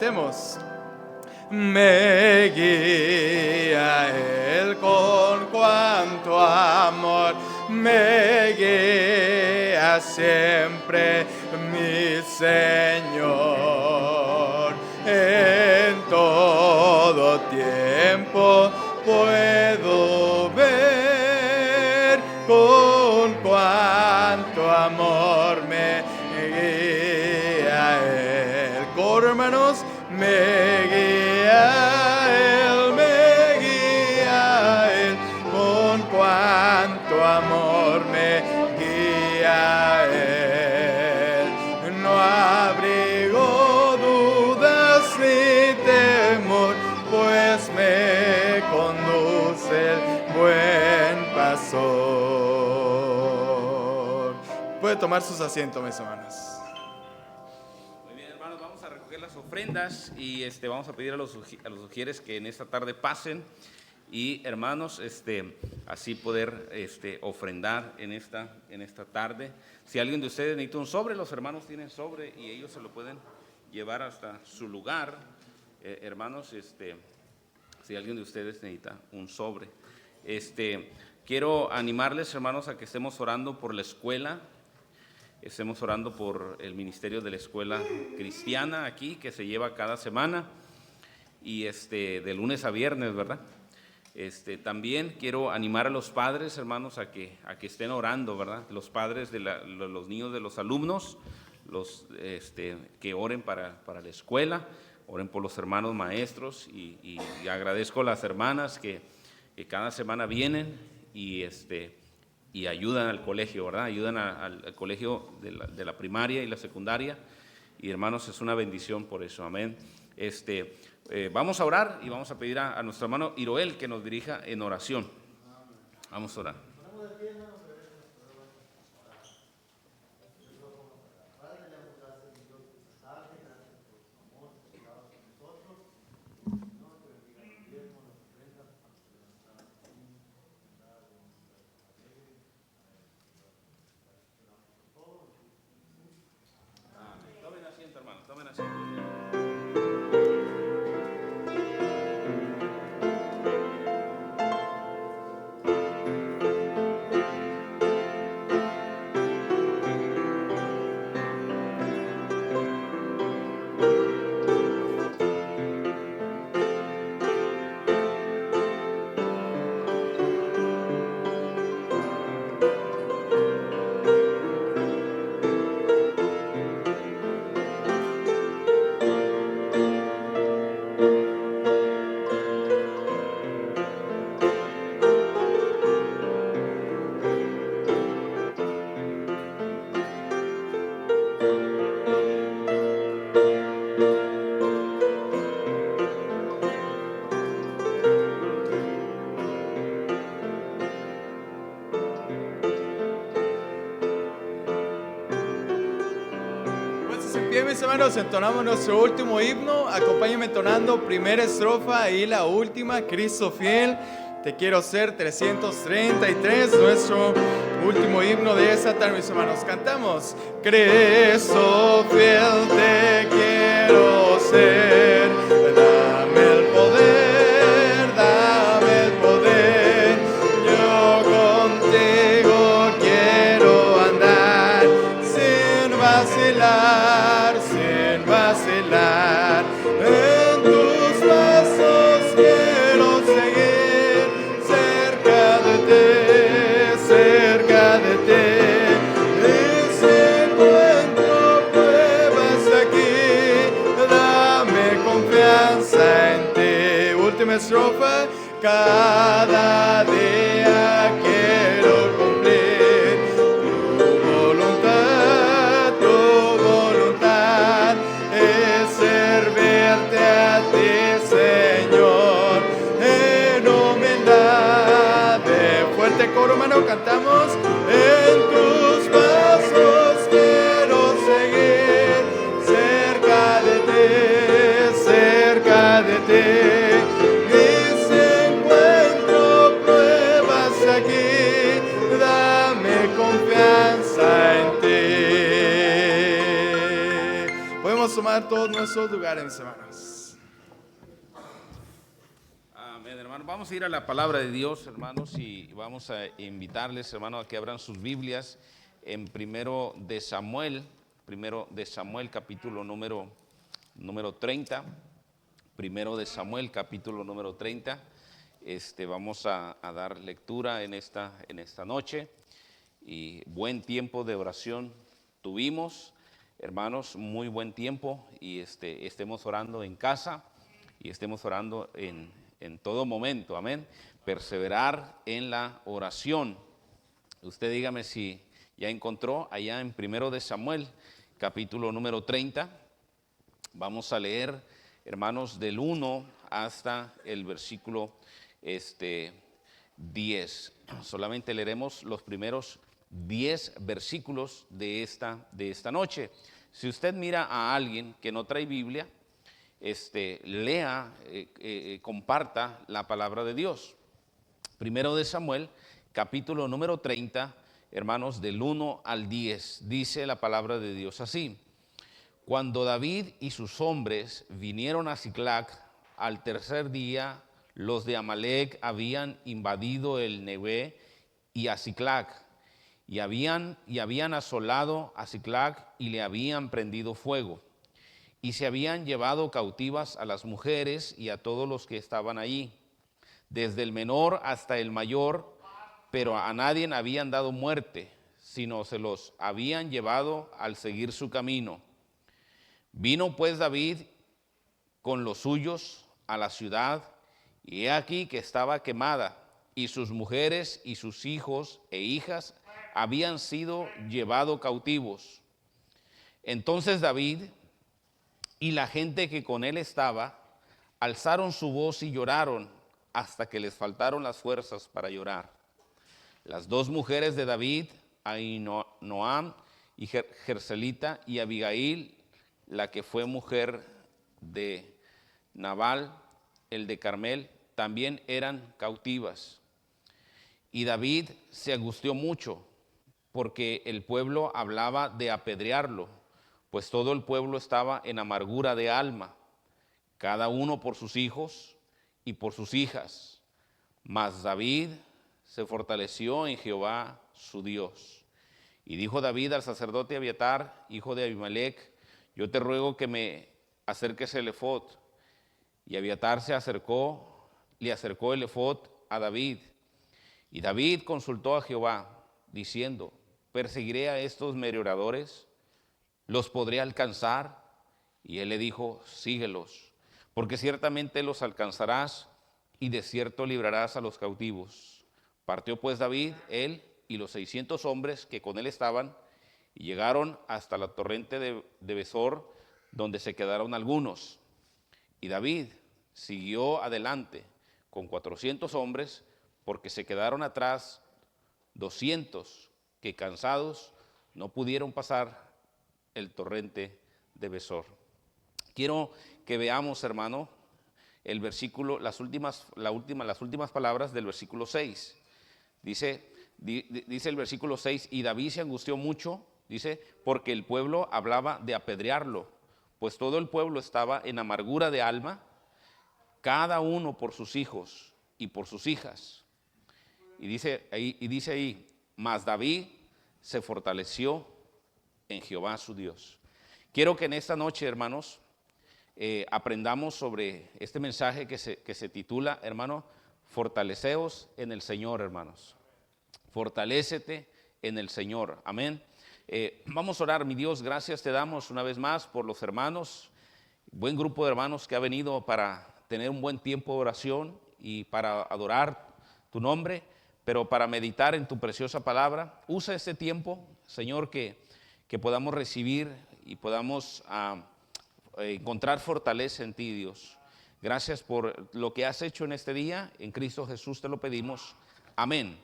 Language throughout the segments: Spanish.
Hacemos. Me guía Él con cuanto amor, me guía siempre mi Señor. En todo tiempo puedo ver con cuanto amor me guía Él. Coro, hermanos. Me guía Él, con cuanto amor me guía Él. No abrigo dudas ni temor, pues me conduce el buen pastor. Puede tomar sus asientos, mis hermanos. Las ofrendas y vamos a pedir a los sugieres que en esta tarde pasen y hermanos así poder ofrendar en esta tarde. Si alguien de ustedes necesita un sobre, los hermanos tienen sobre y ellos se lo pueden llevar hasta su lugar. Hermanos, si alguien de ustedes necesita un sobre, quiero animarles, hermanos, a que estemos orando por la escuela. Estemos orando por el ministerio de la escuela cristiana aquí, que se lleva cada semana y de lunes a viernes, ¿verdad? También quiero animar a los padres, hermanos, a que estén orando, ¿verdad? Los padres de los niños de los alumnos, que oren para la escuela, oren por los hermanos maestros y agradezco a las hermanas que cada semana vienen y ayudan al colegio, ¿verdad? Ayudan al colegio de la primaria y la secundaria. Y hermanos, es una bendición por eso, amén. Vamos a orar y vamos a pedir a nuestro hermano Iroel que nos dirija en oración. Vamos a orar. Mis hermanos, entonamos nuestro último himno. Acompáñenme entonando primera estrofa y la última, Cristo fiel, te quiero ser, 333, nuestro último himno de esta tarde, mis hermanos. Cantamos: Cristo fiel, te quiero ser, dame el poder, dame el poder, yo contigo quiero andar sin vacilar, en tus pasos quiero seguir, cerca de ti, y si encuentro pruebas aquí, dame confianza en ti. Última estrofa: cada día quiero cumplir tu voluntad es servirte a ti, Señor, en humildad. De fuerte coro, hermano, cantamos: en tus pasos quiero seguir, cerca de ti, y si encuentro pruebas aquí, dame confianza en ti. Podemos tomar todos nuestros lugares, mis hermanos. Amén, hermano. Vamos a ir a la palabra de Dios, hermanos, y vamos a invitarles, hermanos, a que abran sus Biblias en primero de Samuel capítulo número 30. Primero de Samuel, capítulo número 30. Vamos a dar lectura en esta noche. Y buen tiempo de oración tuvimos, hermanos, muy buen tiempo. Y estemos orando en casa y estemos orando en todo momento, amén. Perseverar en la oración. Usted dígame si ya encontró allá en primero de Samuel, capítulo número 30. Vamos a leer, hermanos, del 1 hasta el versículo 10. Solamente leeremos los primeros 10 versículos de esta noche. Si usted mira a alguien que no trae Biblia, lea, comparta la palabra de Dios. Primero de Samuel, capítulo número 30, hermanos, del 1 al 10. Dice la palabra de Dios así: Cuando David y sus hombres vinieron a Siclag, al tercer día, los de Amalec habían invadido el Nevé y a Siclag, y habían asolado a Siclag y le habían prendido fuego, y se habían llevado cautivas a las mujeres y a todos los que estaban allí, desde el menor hasta el mayor, pero a nadie habían dado muerte, sino se los habían llevado al seguir su camino. Vino pues David con los suyos a la ciudad, y he aquí que estaba quemada, y sus mujeres y sus hijos e hijas habían sido llevados cautivos. Entonces David y la gente que con él estaba alzaron su voz y lloraron hasta que les faltaron las fuerzas para llorar. Las dos mujeres de David, Ahinoam y Jerselita, y Abigail, la que fue mujer de Nabal, el de Carmel, también eran cautivas. Y David se angustió mucho, porque el pueblo hablaba de apedrearlo, pues todo el pueblo estaba en amargura de alma, cada uno por sus hijos y por sus hijas. Mas David se fortaleció en Jehová su Dios. Y dijo David al sacerdote Abiatar, hijo de Abimelec: Yo te ruego que me acerques el efod. Y Abiatar le acercó el efod a David. Y David consultó a Jehová, diciendo: ¿Perseguiré a estos merodeadores? ¿Los podré alcanzar? Y él le dijo: Síguelos, porque ciertamente los alcanzarás, y de cierto librarás a los cautivos. Partió pues David, él y los 600 hombres que con él estaban, y llegaron hasta la torrente de Besor, donde se quedaron algunos. Y David siguió adelante con 400 hombres, porque se quedaron atrás 200 que, cansados, no pudieron pasar el torrente de Besor. Quiero que veamos, hermano, el versículo, las últimas palabras del versículo 6. Dice el versículo 6: Y David se angustió mucho, dice, porque el pueblo hablaba de apedrearlo, pues todo el pueblo estaba en amargura de alma, cada uno por sus hijos y por sus hijas. Y dice ahí, mas David se fortaleció en Jehová su Dios. Quiero que en esta noche, hermanos, aprendamos sobre este mensaje que se titula, hermano, fortaleceos en el Señor, hermanos. Fortalécete en el Señor, amén. Vamos a orar. Mi Dios, gracias te damos una vez más por los hermanos, buen grupo de hermanos que ha venido para tener un buen tiempo de oración y para adorar tu nombre, pero para meditar en tu preciosa palabra. Usa este tiempo, Señor, que podamos recibir y podamos encontrar fortaleza en ti, Dios. Gracias por lo que has hecho en este día. En Cristo Jesús te lo pedimos. Amén.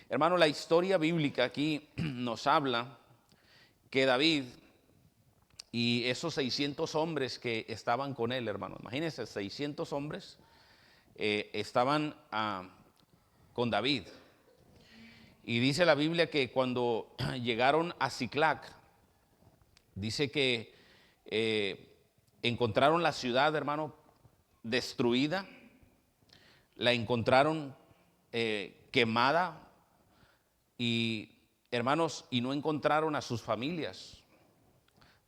Hermano, la historia bíblica aquí nos habla que David y esos 600 hombres que estaban con él, hermano, imagínense, 600 hombres estaban con David. Y dice la Biblia que cuando llegaron a Siclag, dice que encontraron la ciudad, hermano, destruida, la encontraron quemada y, hermanos, y no encontraron a sus familias,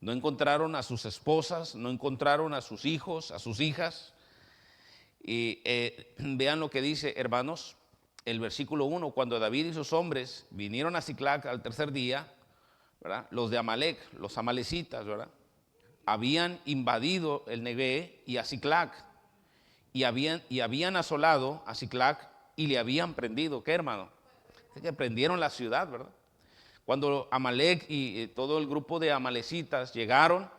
no encontraron a sus esposas, no encontraron a sus hijos, a sus hijas. Y vean lo que dice, hermanos, el versículo 1, cuando David y sus hombres vinieron a Siclac al tercer día, ¿verdad? Los de Amalec, los amalecitas, ¿verdad? Habían invadido el Negué y a Siclac, y habían asolado a Siclac y le habían prendido. ¿Qué, hermano? Es que prendieron la ciudad, ¿verdad? Cuando Amalec y todo el grupo de amalecitas llegaron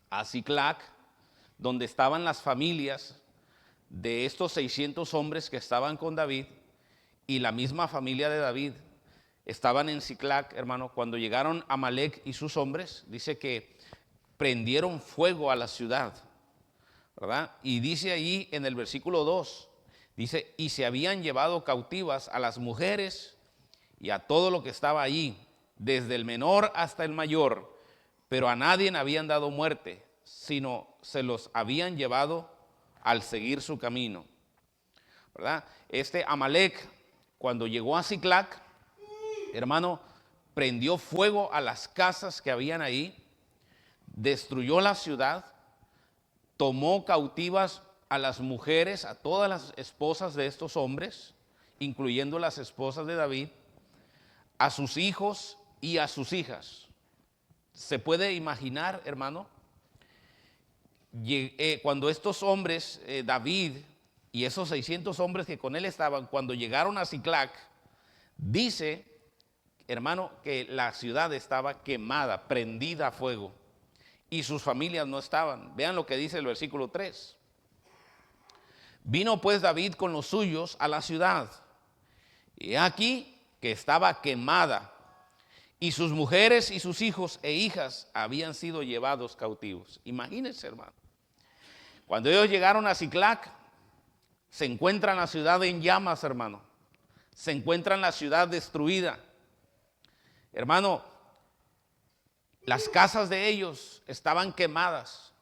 a Siclac, donde estaban las familias de estos 600 hombres que estaban con David y la misma familia de David, estaban en Siclac, hermano. Cuando llegaron Amalec y sus hombres, dice que prendieron fuego a la ciudad, ¿verdad? Y dice ahí en el versículo 2, dice, y se habían llevado cautivas a las mujeres y a todo lo que estaba allí, desde el menor hasta el mayor, pero a nadie habían dado muerte, sino se los habían llevado al seguir su camino, ¿verdad? Este Amalec, cuando llegó a Siclac, hermano, prendió fuego a las casas que habían ahí, destruyó la ciudad, tomó cautivas a las mujeres, a todas las esposas de estos hombres, incluyendo las esposas de David, a sus hijos y a sus hijas. ¿Se puede imaginar, hermano? Cuando estos hombres, David y esos 600 hombres que con él estaban, cuando llegaron a Siclac, dice, hermano, que la ciudad estaba quemada, prendida a fuego, y sus familias no estaban. Vean lo que dice el versículo 3. Vino pues David con los suyos a la ciudad, y aquí que estaba quemada, y sus mujeres y sus hijos e hijas habían sido llevados cautivos. Imagínense, hermano. Cuando ellos llegaron a Siclac, se encuentran la ciudad en llamas, hermano. Se encuentran la ciudad destruida. Hermano, las casas de ellos estaban quemadas,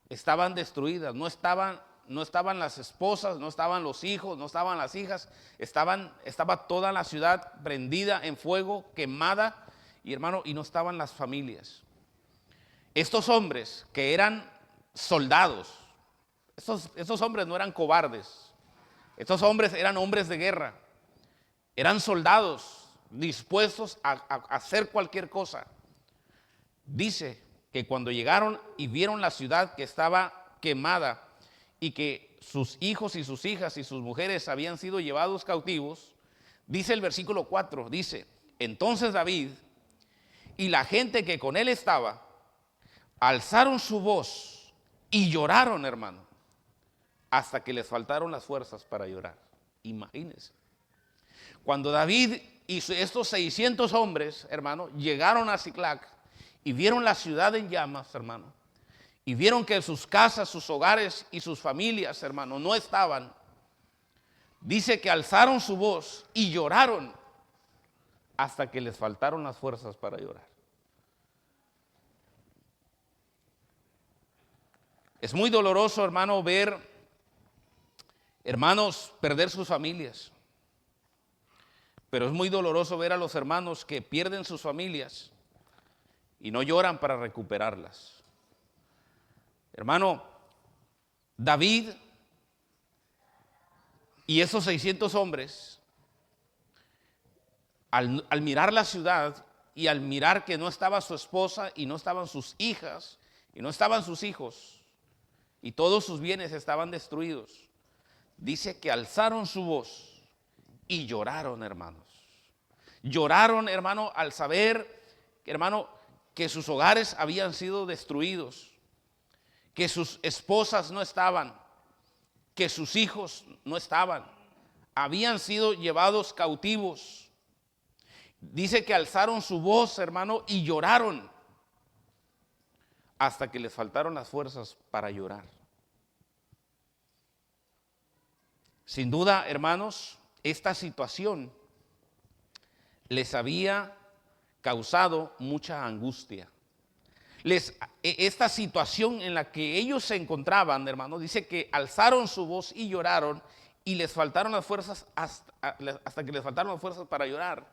estaban destruidas. No estaban las esposas, no estaban los hijos, no estaban las hijas. Estaba toda la ciudad prendida en fuego, quemada. Y hermano, y no estaban las familias. Estos hombres que eran soldados, estos hombres no eran cobardes. Estos hombres eran hombres de guerra. Eran soldados dispuestos a hacer cualquier cosa. Dice que cuando llegaron y vieron la ciudad que estaba quemada y que sus hijos y sus hijas y sus mujeres habían sido llevados cautivos, dice el versículo 4, dice, entonces David y la gente que con él estaba alzaron su voz y lloraron, hermano, hasta que les faltaron las fuerzas para llorar. Imagínense. Cuando David y estos 600 hombres, hermano, llegaron a Siclac y vieron la ciudad en llamas, hermano, y vieron que sus casas, sus hogares y sus familias, hermano, no estaban, dice que alzaron su voz y lloraron hasta que les faltaron las fuerzas para llorar. Es muy doloroso, hermano, ver hermanos perder sus familias. Pero es muy doloroso ver a los hermanos que pierden sus familias y no lloran para recuperarlas. Hermano, David y esos 600 hombres, al mirar la ciudad y al mirar que no estaba su esposa y no estaban sus hijas y no estaban sus hijos y todos sus bienes estaban destruidos, dice que alzaron su voz y lloraron, hermanos. Lloraron, hermano, al saber, hermano, que sus hogares habían sido destruidos, que sus esposas no estaban, que sus hijos no estaban, habían sido llevados cautivos. Dice que alzaron su voz, hermano, y lloraron hasta que les faltaron las fuerzas para llorar. Sin duda, hermanos, esta situación les había causado mucha angustia. Esta situación en la que ellos se encontraban, hermano, dice que alzaron su voz y lloraron y les faltaron las fuerzas hasta que les faltaron las fuerzas para llorar.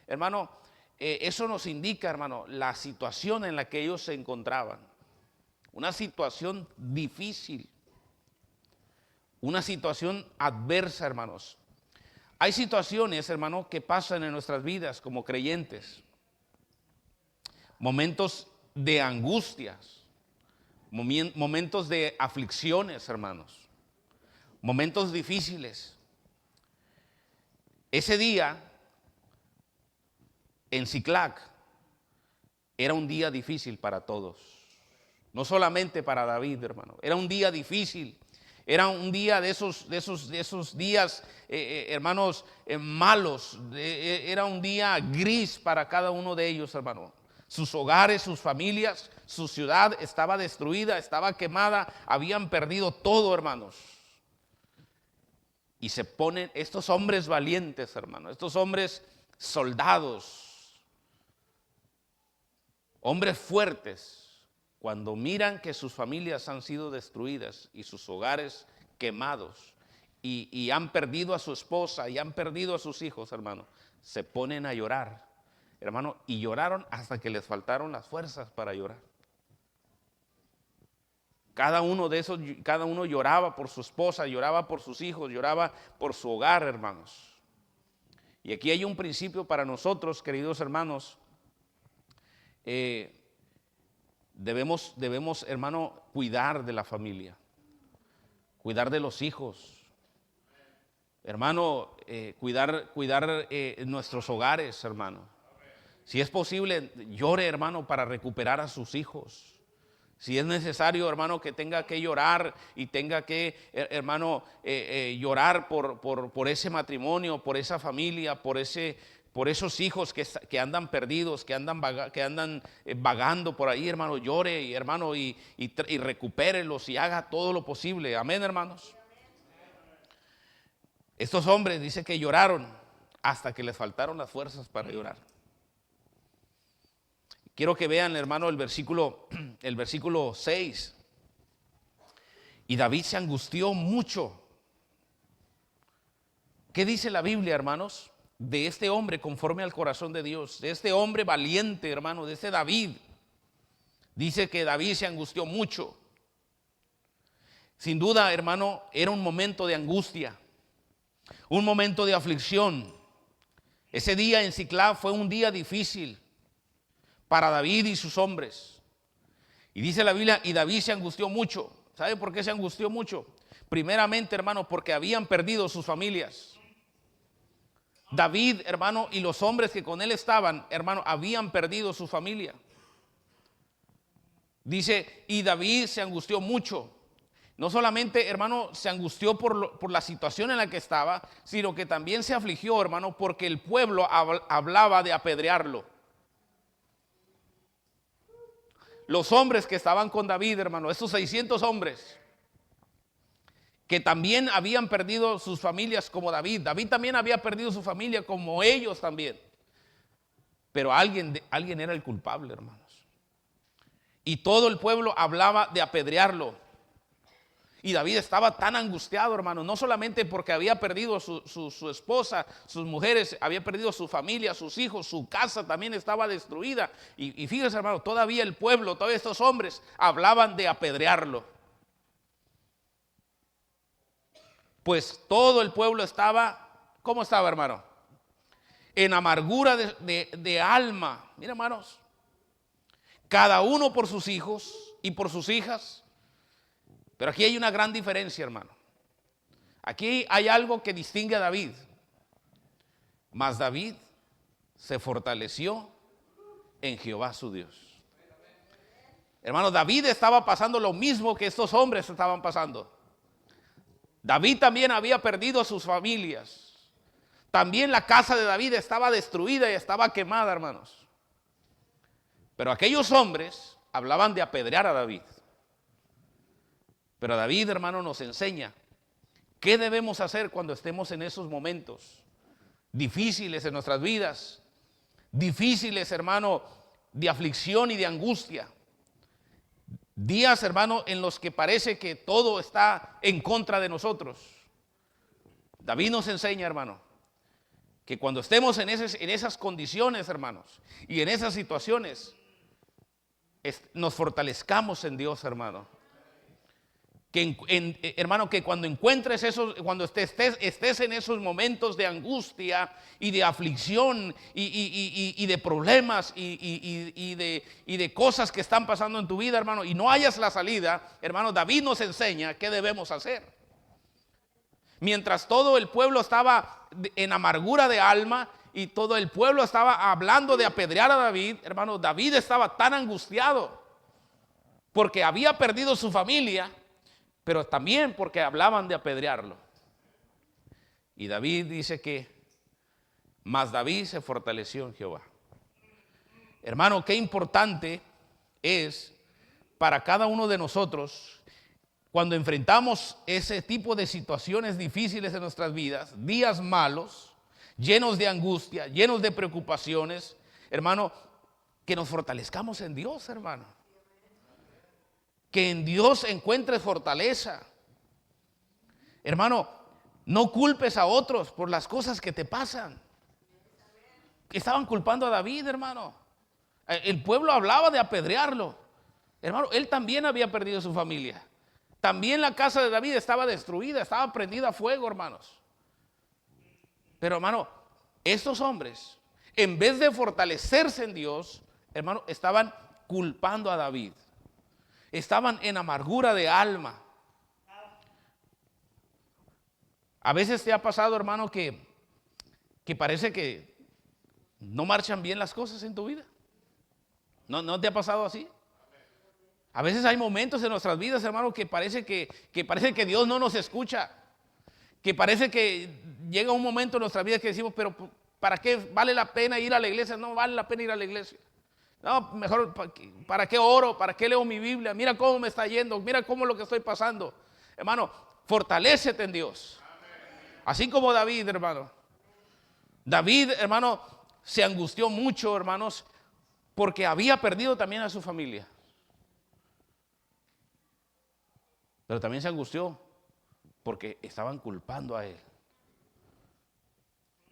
Hermano, eso nos indica, hermano, la situación en la que ellos se encontraban. Una situación difícil, una situación adversa, hermanos. Hay situaciones, hermano, que pasan en nuestras vidas como creyentes. Momentos de angustias, momentos de aflicciones, hermanos. Momentos difíciles. Ese día en Siclac era un día difícil para todos. No solamente para David, hermano. Era un día difícil. Era un día de esos días, hermanos, malos. Era un día gris para cada uno de ellos, hermano. Sus hogares, sus familias, su ciudad estaba destruida, estaba quemada. Habían perdido todo, hermanos. Y se ponen estos hombres valientes, hermano. Estos hombres soldados. Hombres fuertes. Cuando miran que sus familias han sido destruidas y sus hogares quemados y han perdido a su esposa y han perdido a sus hijos, hermano, se ponen a llorar, hermano, y lloraron hasta que les faltaron las fuerzas para llorar. Cada uno lloraba por su esposa, lloraba por sus hijos, lloraba por su hogar, hermanos. Y aquí hay un principio para nosotros, queridos hermanos. Debemos, hermano, cuidar de la familia, cuidar de los hijos, hermano, cuidar nuestros hogares, hermano. Si es posible, llore, hermano, para recuperar a sus hijos. Si es necesario, hermano, que tenga que llorar y tenga que, hermano, llorar por ese matrimonio, por esa familia, por esos hijos que andan perdidos, que andan vagando por ahí, hermano, llore, y, hermano, y recupérelos y haga todo lo posible. Amén, hermanos. Estos hombres dice que lloraron hasta que les faltaron las fuerzas para llorar. Quiero que vean, hermano, el versículo 6. Y David se angustió mucho. ¿Qué dice la Biblia, hermanos? De este hombre conforme al corazón de Dios, de este hombre valiente, hermano, de este David. Dice que David se angustió mucho. Sin duda, hermano, era un momento de angustia, un momento de aflicción. Ese día en Siclac fue un día difícil para David y sus hombres. Y dice la Biblia, y David se angustió mucho. ¿Sabe por qué se angustió mucho? Primeramente, hermano, porque habían perdido sus familias. David, hermano, y los hombres que con él estaban, hermano, habían perdido su familia. Dice, y David se angustió mucho. No solamente, hermano, se angustió por la situación en la que estaba, sino que también se afligió, hermano, porque el pueblo hablaba de apedrearlo. Los hombres que estaban con David, hermano, esos 600 hombres, que también habían perdido sus familias como David. David también había perdido su familia como ellos también. Pero alguien era el culpable, hermanos. Y todo el pueblo hablaba de apedrearlo. Y David estaba tan angustiado, hermano, no solamente porque había perdido su esposa, sus mujeres, había perdido su familia, sus hijos, su casa también estaba destruida. Y fíjese, hermano, todavía el pueblo, todos estos hombres hablaban de apedrearlo. Pues todo el pueblo estaba, ¿cómo estaba, hermano? En amargura de alma. Mira, hermanos, cada uno por sus hijos y por sus hijas. Pero aquí hay una gran diferencia, hermano. Aquí hay algo que distingue a David. Mas David se fortaleció en Jehová su Dios. Hermano, David estaba pasando lo mismo que estos hombres estaban pasando. David también había perdido a sus familias. También la casa de David estaba destruida y estaba quemada, hermanos. Pero aquellos hombres hablaban de apedrear a David. Pero David, hermano, nos enseña qué debemos hacer cuando estemos en esos momentos difíciles en nuestras vidas. Difíciles, hermano, de aflicción y de angustia. Días, hermano, en los que parece que todo está en contra de nosotros. David nos enseña, hermano, que cuando estemos en esas condiciones, hermanos, y en esas situaciones, nos fortalezcamos en Dios, hermano. Hermano, que cuando encuentres cuando estés en esos momentos de angustia y de aflicción y de problemas y de cosas que están pasando en tu vida, hermano, y no hayas la salida, hermano, David nos enseña qué debemos hacer. Mientras todo el pueblo estaba en amargura de alma y todo el pueblo estaba hablando de apedrear a David, hermano, David estaba tan angustiado porque había perdido su familia, pero también porque hablaban de apedrearlo. Y David dice que, mas David se fortaleció en Jehová. Hermano, qué importante es para cada uno de nosotros cuando enfrentamos ese tipo de situaciones difíciles en nuestras vidas, días malos, llenos de angustia, llenos de preocupaciones, hermano, que nos fortalezcamos en Dios, hermano. Que en Dios encuentres fortaleza. Hermano, no culpes a otros por las cosas que te pasan. Estaban culpando a David, hermano. El pueblo hablaba de apedrearlo. Hermano, él también había perdido su familia. También la casa de David estaba destruida, estaba prendida a fuego, hermanos. Pero, hermano, estos hombres, en vez de fortalecerse en Dios, hermano, estaban culpando a David. Estaban en amargura de alma. A veces te ha pasado, hermano, que parece que no marchan bien las cosas en tu vida. ¿No te ha pasado así? A veces hay momentos en nuestras vidas, hermano, que parece que Dios no nos escucha. Que parece que llega un momento en nuestra vida que decimos, pero ¿para qué vale la pena ir a la iglesia? No vale la pena ir a la iglesia. No, mejor, ¿para qué oro? ¿Para qué leo mi Biblia? Mira cómo me está yendo, mira cómo lo que estoy pasando. Hermano, fortalécete en Dios. Así como David, hermano. David, hermano, se angustió mucho, hermanos, porque había perdido también a su familia. Pero también se angustió porque estaban culpando a él.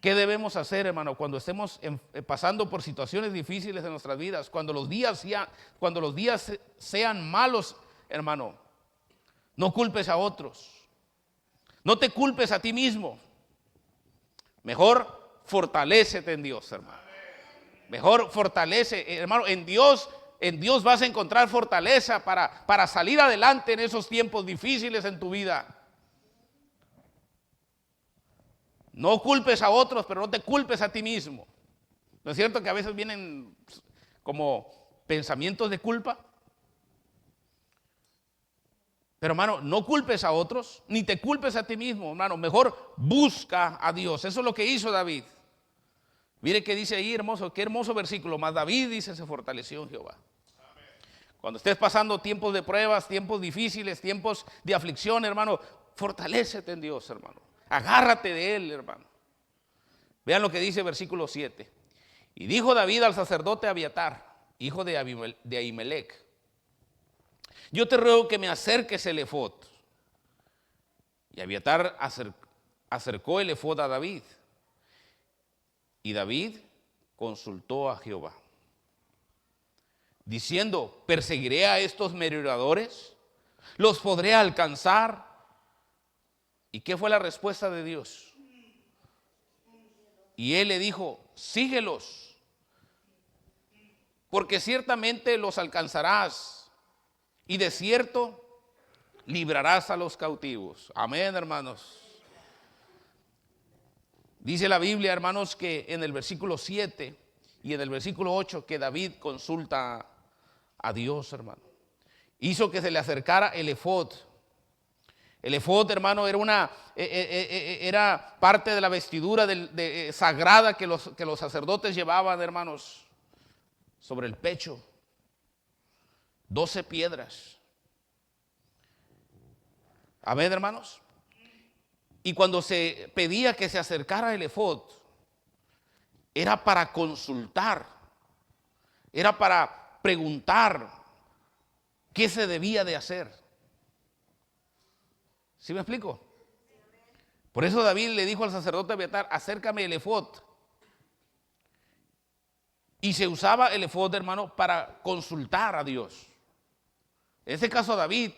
¿Qué debemos hacer, hermano, cuando estemos pasando por situaciones difíciles en nuestras vidas? Cuando los días sean malos, hermano, no culpes a otros. No te culpes a ti mismo. Mejor fortalécete en Dios, hermano. Mejor fortalece, hermano, en Dios vas a encontrar fortaleza para salir adelante en esos tiempos difíciles en tu vida. No culpes a otros, pero no te culpes a ti mismo. ¿No es cierto que a veces vienen como pensamientos de culpa? Pero, hermano, no culpes a otros, ni te culpes a ti mismo, hermano. Mejor busca a Dios. Eso es lo que hizo David. Mire qué dice ahí, hermoso, qué hermoso versículo. Mas David, dice, se fortaleció en Jehová. Cuando estés pasando tiempos de pruebas, tiempos difíciles, tiempos de aflicción, hermano, fortalécete en Dios, hermano. Agárrate de él, hermano. Vean lo que dice versículo 7. Y dijo David al sacerdote Abiatar, hijo de Ahimelech: yo te ruego que me acerques el efod. Y Abiatar acercó el efod a David. Y David consultó a Jehová, diciendo: ¿perseguiré a estos merodeadores? ¿Los podré alcanzar? ¿Y qué fue la respuesta de Dios? Y él le dijo: síguelos, porque ciertamente los alcanzarás, y de cierto librarás a los cautivos. Amén, hermanos. Dice la Biblia, hermanos, que en el versículo 7 y en el versículo 8 que David consulta a Dios, hermano. Hizo que se le acercara el efod. El efod, hermano, era parte de la vestidura sagrada que los sacerdotes llevaban, hermanos, sobre el pecho. 12 piedras. Amén, hermanos. Y cuando se pedía que se acercara el efod, era para consultar, era para preguntar qué se debía de hacer. ¿Sí me explico? Por eso David le dijo al sacerdote Abiatar, acércame el efod. Y se usaba el efod, hermano, para consultar a Dios. En este caso David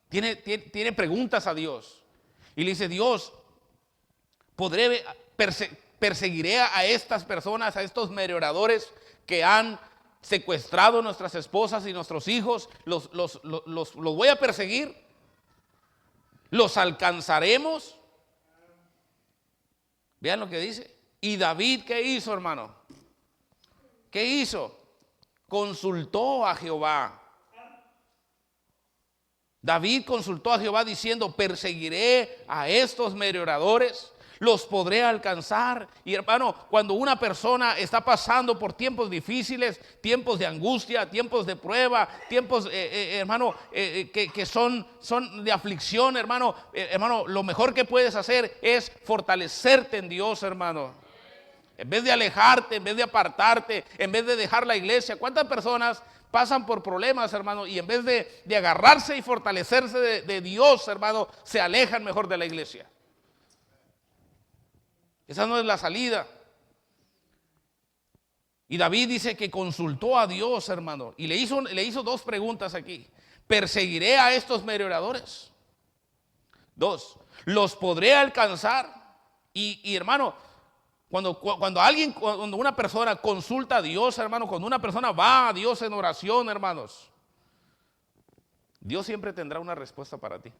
tiene preguntas a Dios. Y le dice, Dios, perseguiré a estas personas, a estos merodeadores que han secuestrado nuestras esposas y nuestros hijos. Los voy a perseguir. Los alcanzaremos. Vean lo que dice. Y David, ¿qué hizo, hermano? ¿Qué hizo? Consultó a Jehová. David consultó a Jehová diciendo, perseguiré a estos merodeadores, los podré alcanzar. Y hermano, cuando una persona está pasando por tiempos difíciles, tiempos de angustia, tiempos de prueba, tiempos, hermano, que son de aflicción, hermano, lo mejor que puedes hacer es fortalecerte en Dios, hermano. En vez de alejarte, en vez de apartarte, en vez de dejar la iglesia. ¿Cuántas personas pasan por problemas, hermano, y en vez de agarrarse y fortalecerse de Dios, hermano, se alejan mejor de la iglesia? Esa no es la salida. Y David dice que consultó a Dios, hermano, y le hizo dos preguntas aquí. ¿Perseguiré a estos merodeadores? 2, ¿los podré alcanzar? Y hermano, cuando una persona consulta a Dios, hermano, cuando una persona va a Dios en oración, hermanos, Dios siempre tendrá una respuesta para ti.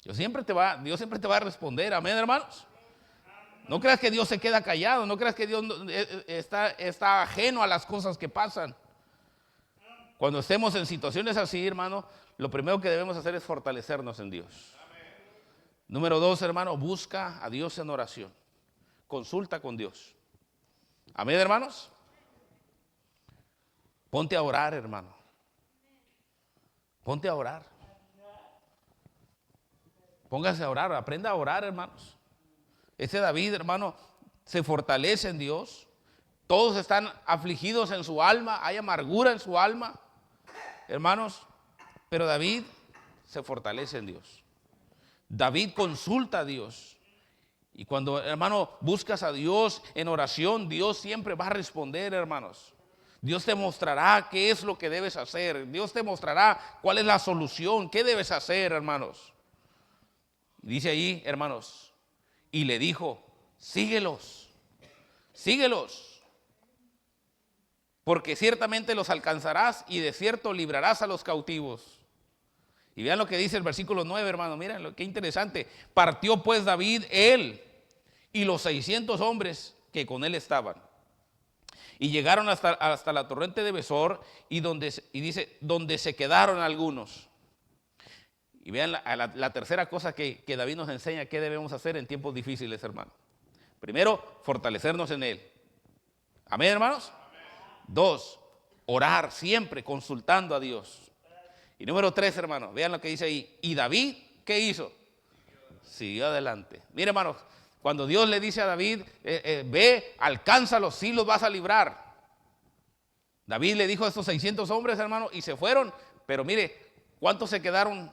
Dios siempre te va a responder, amén, hermanos. No creas que Dios se queda callado, no creas que Dios está ajeno a las cosas que pasan. Cuando estemos en situaciones así, hermano, lo primero que debemos hacer es fortalecernos en Dios. Número 2, hermano, busca a Dios en oración. Consulta con Dios. Amén, hermanos. Ponte a orar, hermano. Ponte a orar. Póngase a orar, aprenda a orar, hermanos. Este David, hermano, se fortalece en Dios. Todos están afligidos en su alma, hay amargura en su alma, hermanos, pero David se fortalece en Dios. David consulta a Dios. Y cuando, hermano, buscas a Dios en oración, Dios siempre va a responder, hermanos. Dios te mostrará qué es lo que debes hacer. Dios te mostrará cuál es la solución, qué debes hacer, hermanos. Dice ahí, hermanos, y le dijo, síguelos, porque ciertamente los alcanzarás y de cierto librarás a los cautivos. Y vean lo que dice el versículo 9, hermano, miren lo que interesante. Partió pues David, él y los 600 hombres que con él estaban. Y llegaron hasta la torrente de Besor y dice, donde se quedaron algunos. Y vean la tercera cosa que David nos enseña que debemos hacer en tiempos difíciles, hermano. Primero, fortalecernos en él. Amén, hermanos. Amén. 2, orar siempre consultando a Dios. Y número 3, hermano, vean lo que dice ahí. Y David, ¿qué hizo? Siguió adelante. Mire, hermanos, cuando Dios le dice a David, ve, alcánzalos, sí los vas a librar. David le dijo a estos 600 hombres, hermano, y se fueron. Pero mire, ¿cuántos se quedaron?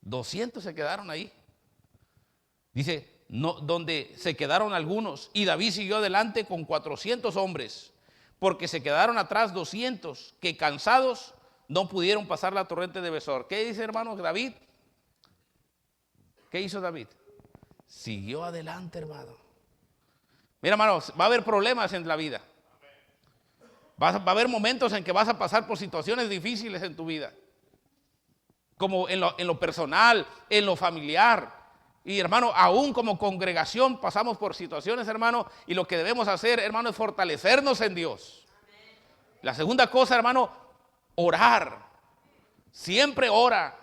200 se quedaron ahí. Dice, no, donde se quedaron algunos. Y David siguió adelante con 400 hombres, porque se quedaron atrás 200 que cansados no pudieron pasar la torrente de Besor. ¿Qué dice, hermano, David? ¿Qué hizo David? Siguió adelante, hermano. Mira, hermanos, va a haber problemas en la vida. Va a haber momentos en que vas a pasar por situaciones difíciles en tu vida, como en lo personal, en lo familiar. Y hermano, aún como congregación pasamos por situaciones, hermano, y lo que debemos hacer, hermano, es fortalecernos en Dios. La segunda cosa, hermano, orar. Siempre ora.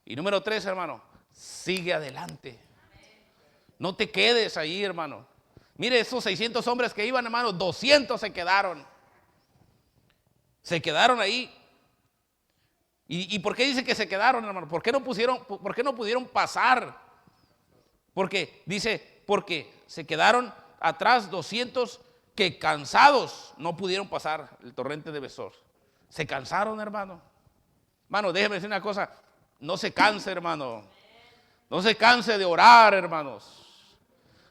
Y número 3, hermano, sigue adelante. No te quedes ahí, hermano. Mire, esos 600 hombres que iban, hermano, 200 se quedaron. Se quedaron ahí. ¿Y por qué dice que se quedaron, hermano? ¿Por qué no pudieron pasar? Porque dice, porque se quedaron atrás 200 que cansados no pudieron pasar el torrente de Besor. Se cansaron, hermano. Hermano, déjeme decir una cosa, no se canse, hermano. No se canse de orar, hermanos.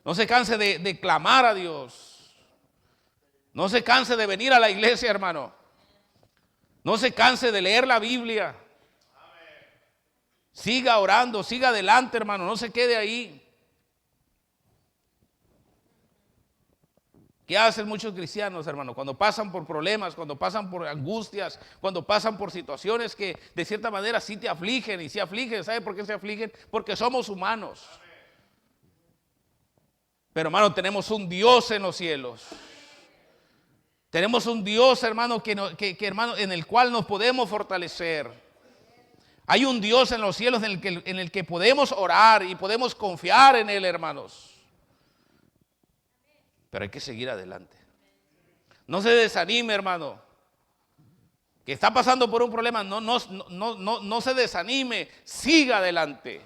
No se canse de clamar a Dios. No se canse de venir a la iglesia, hermano. No se canse de leer la Biblia. Siga orando, siga adelante, hermano. No se quede ahí. ¿Qué hacen muchos cristianos, hermano? Cuando pasan por problemas, cuando pasan por angustias, cuando pasan por situaciones que de cierta manera sí te afligen y se afligen. ¿Sabe por qué se afligen? Porque somos humanos. Pero, hermano, tenemos un Dios en los cielos. Tenemos un Dios, hermano, hermano, en el cual nos podemos fortalecer. Hay un Dios en los cielos en el que podemos orar y podemos confiar en Él, hermanos. Pero hay que seguir adelante. No se desanime, hermano. Que está pasando por un problema, no se desanime, siga adelante.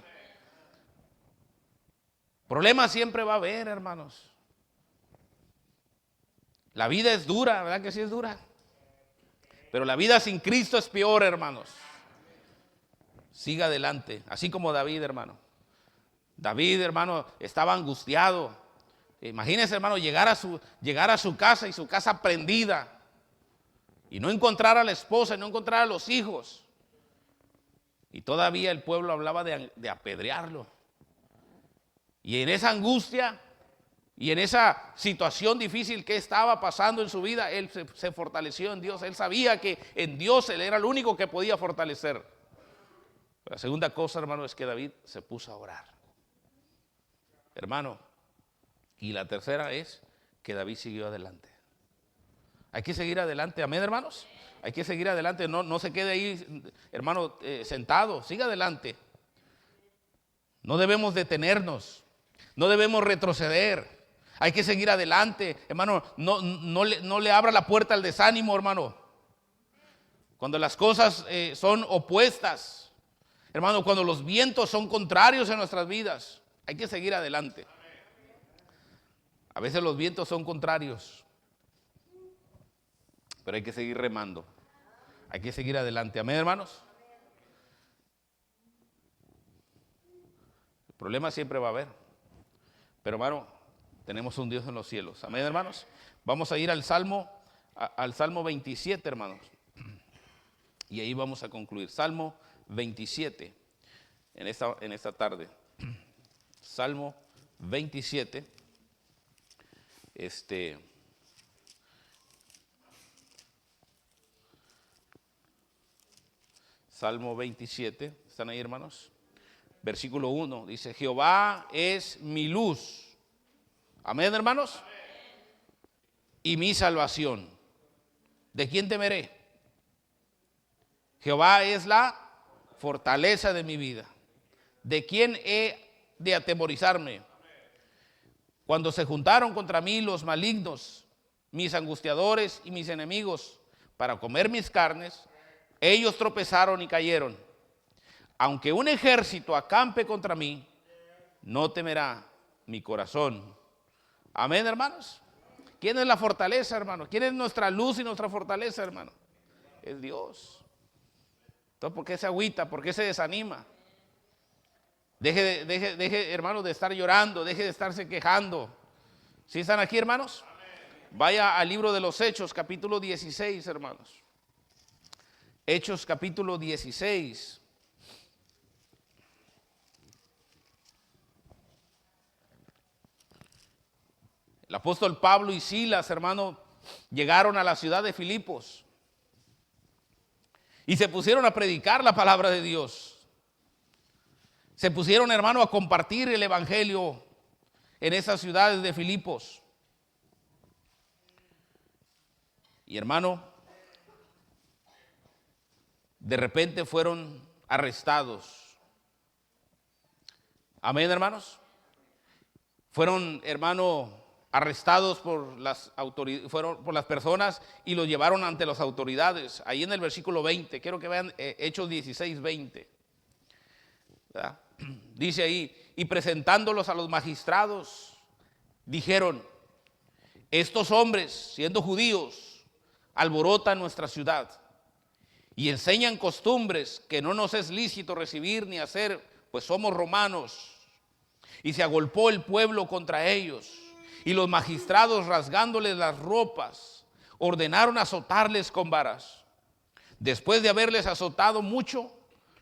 Problemas siempre va a haber, hermanos. La vida es dura, ¿verdad que sí es dura? Pero la vida sin Cristo es peor, hermanos. Siga adelante, así como David, hermano. David, hermano, estaba angustiado. Imagínense, hermano, llegar a su casa y su casa prendida. Y no encontrar a la esposa y no encontrar a los hijos. Y todavía el pueblo hablaba de apedrearlo. Y en esa angustia y en esa situación difícil que estaba pasando en su vida, él se fortaleció en Dios. Él sabía que en Dios él era el único que podía fortalecer. La segunda cosa, hermano, es que David se puso a orar. Hermano, y la tercera es que David siguió adelante. Hay que seguir adelante, amén, hermanos. Hay que seguir adelante, no se quede ahí, hermano, sentado, siga adelante. No debemos detenernos, no debemos retroceder. Hay que seguir adelante, hermano. No le abra la puerta al desánimo, hermano. Cuando las cosas son opuestas, hermano, cuando los vientos son contrarios en nuestras vidas, hay que seguir adelante. A veces los vientos son contrarios, pero hay que seguir remando. Hay que seguir adelante. Amén, hermanos. El problema siempre va a haber. Pero, hermano, tenemos un Dios en los cielos. Amén, hermanos. Vamos a ir al Salmo 27, hermanos. Y ahí vamos a concluir. Salmo 27 en esta tarde. Salmo 27. Salmo 27, ¿están ahí, hermanos? Versículo 1, dice: Jehová es mi luz. Amén, hermanos. Amén. Y mi salvación. ¿De quién temeré? Jehová es la fortaleza de mi vida. ¿De quién he de atemorizarme? Cuando se juntaron contra mí los malignos, mis angustiadores y mis enemigos, para comer mis carnes, ellos tropezaron y cayeron. Aunque un ejército acampe contra mí, no temerá mi corazón. Amén, hermanos. ¿Quién es la fortaleza, hermano? ¿Quién es nuestra luz y nuestra fortaleza, hermano? Es Dios. Entonces, ¿por qué se agüita? ¿Por qué se desanima? Deje, hermano, de estar llorando, deje de estarse quejando. ¿Sí están aquí, hermanos? Vaya al libro de los Hechos, capítulo 16, hermanos. Hechos, capítulo 16. El apóstol Pablo y Silas, hermano, llegaron a la ciudad de Filipos y se pusieron a predicar la palabra de Dios. Se pusieron, hermano, a compartir el evangelio en esas ciudades de Filipos. Y, hermano, de repente fueron arrestados. Amén, hermanos. Fueron, hermano, arrestados por las autoridades, fueron por las personas y los llevaron ante las autoridades. Ahí en el versículo 20, quiero que vean Hechos 16, 20. ¿Verdad? Dice ahí: y presentándolos a los magistrados, dijeron: estos hombres, siendo judíos, alborotan nuestra ciudad y enseñan costumbres que no nos es lícito recibir ni hacer pues somos romanos. Y se agolpó el pueblo contra ellos. Y los magistrados, rasgándoles las ropas, ordenaron azotarles con varas. Después de haberles azotado mucho,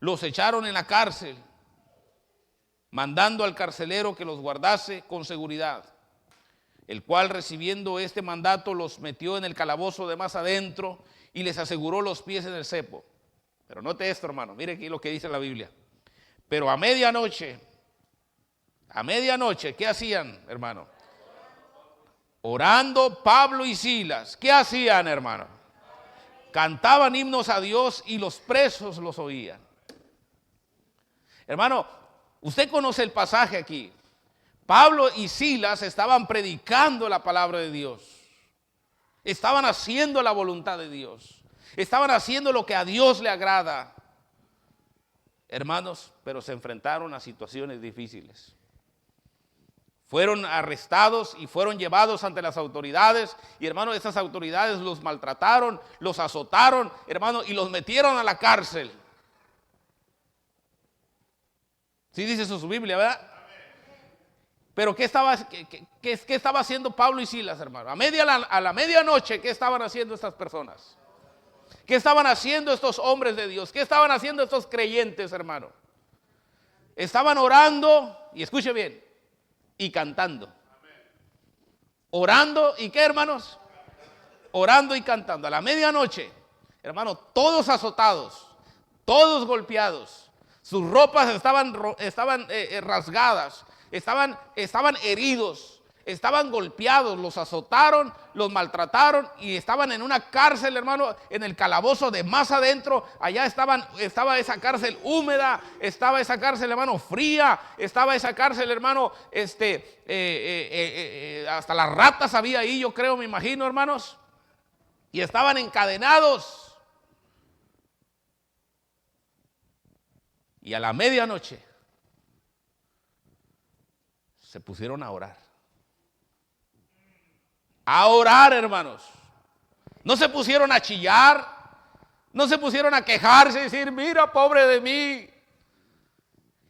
los echaron en la cárcel, mandando al carcelero que los guardase con seguridad, el cual, recibiendo este mandato, los metió en el calabozo de más adentro y les aseguró los pies en el cepo. Pero note esto, hermano, mire aquí lo que dice la Biblia. Pero a medianoche, ¿qué hacían, hermano? Orando Pablo y Silas. ¿Qué hacían, hermano? Cantaban himnos a Dios y los presos los oían. Hermano, usted conoce el pasaje aquí. Pablo y Silas estaban predicando la palabra de Dios. Estaban haciendo la voluntad de Dios. Estaban haciendo lo que a Dios le agrada. Hermanos, pero se enfrentaron a situaciones difíciles. Fueron arrestados y fueron llevados ante las autoridades. Y hermano, esas autoridades los maltrataron, los azotaron, hermano, y los metieron a la cárcel. Sí dice eso su Biblia, ¿verdad? Pero ¿qué estaba haciendo Pablo y Silas, hermano? A la medianoche, ¿qué estaban haciendo estas personas? ¿Qué estaban haciendo estos hombres de Dios? ¿Qué estaban haciendo estos creyentes, hermano? Estaban orando, y escuche bien, y cantando. Orando, ¿y qué, hermanos? Orando y cantando. A la medianoche, hermano, todos azotados, todos golpeados. Sus ropas estaban rasgadas, estaban heridos, estaban golpeados, los azotaron, los maltrataron y estaban en una cárcel, hermano, en el calabozo de más adentro. Allá estaba esa cárcel húmeda, estaba esa cárcel, hermano, fría, estaba esa cárcel, hermano, hasta las ratas había ahí, yo creo, me imagino, hermanos, y estaban encadenados. Y a la medianoche se pusieron a orar. A orar, hermanos. No se pusieron a chillar, no se pusieron a quejarse y decir, mira, pobre de mí.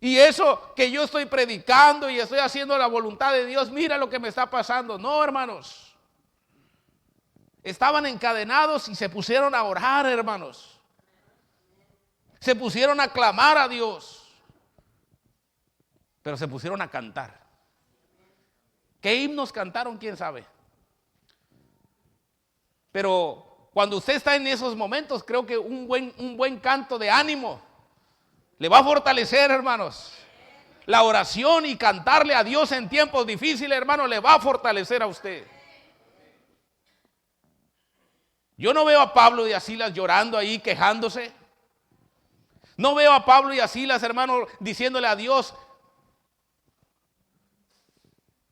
Y eso que yo estoy predicando y estoy haciendo la voluntad de Dios, mira lo que me está pasando. No, hermanos. Estaban encadenados y se pusieron a orar, hermanos. Se pusieron a clamar a Dios, pero se pusieron a cantar. ¿Qué himnos cantaron? ¿Quién sabe? Pero cuando usted está en esos momentos, creo que un buen canto de ánimo le va a fortalecer, hermanos. La oración y cantarle a Dios en tiempos difíciles, hermano, le va a fortalecer a usted. Yo no veo a Pablo y a Silas llorando ahí, quejándose. No veo a Pablo y a Silas, hermano, diciéndole a Dios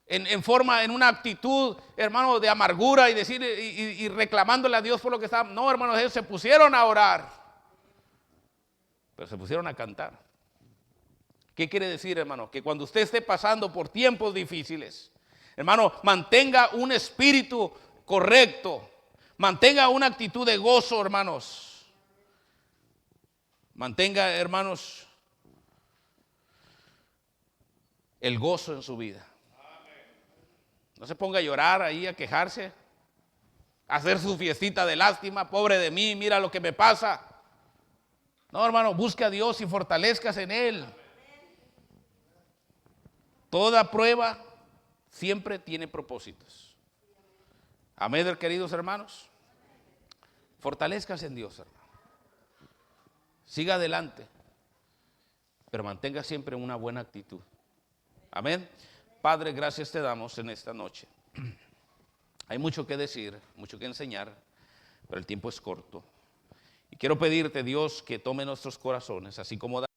en una actitud, hermano, de amargura y decir y reclamándole a Dios por lo que estaban. No, hermanos, ellos se pusieron a orar, pero se pusieron a cantar. ¿Qué quiere decir, hermano? Que cuando usted esté pasando por tiempos difíciles, hermano, mantenga un espíritu correcto, mantenga una actitud de gozo, hermanos. Mantenga, hermanos, el gozo en su vida. No se ponga a llorar ahí, a quejarse, a hacer su fiestita de lástima, pobre de mí, mira lo que me pasa. No, hermano, busque a Dios y fortalezcase en Él. Toda prueba siempre tiene propósitos. Amén, queridos hermanos. Fortalezcase en Dios, hermano. Siga adelante, pero mantenga siempre una buena actitud. Amén. Padre, gracias te damos en esta noche. Hay mucho que decir, mucho que enseñar, pero el tiempo es corto. Y quiero pedirte, Dios, que tome nuestros corazones, así como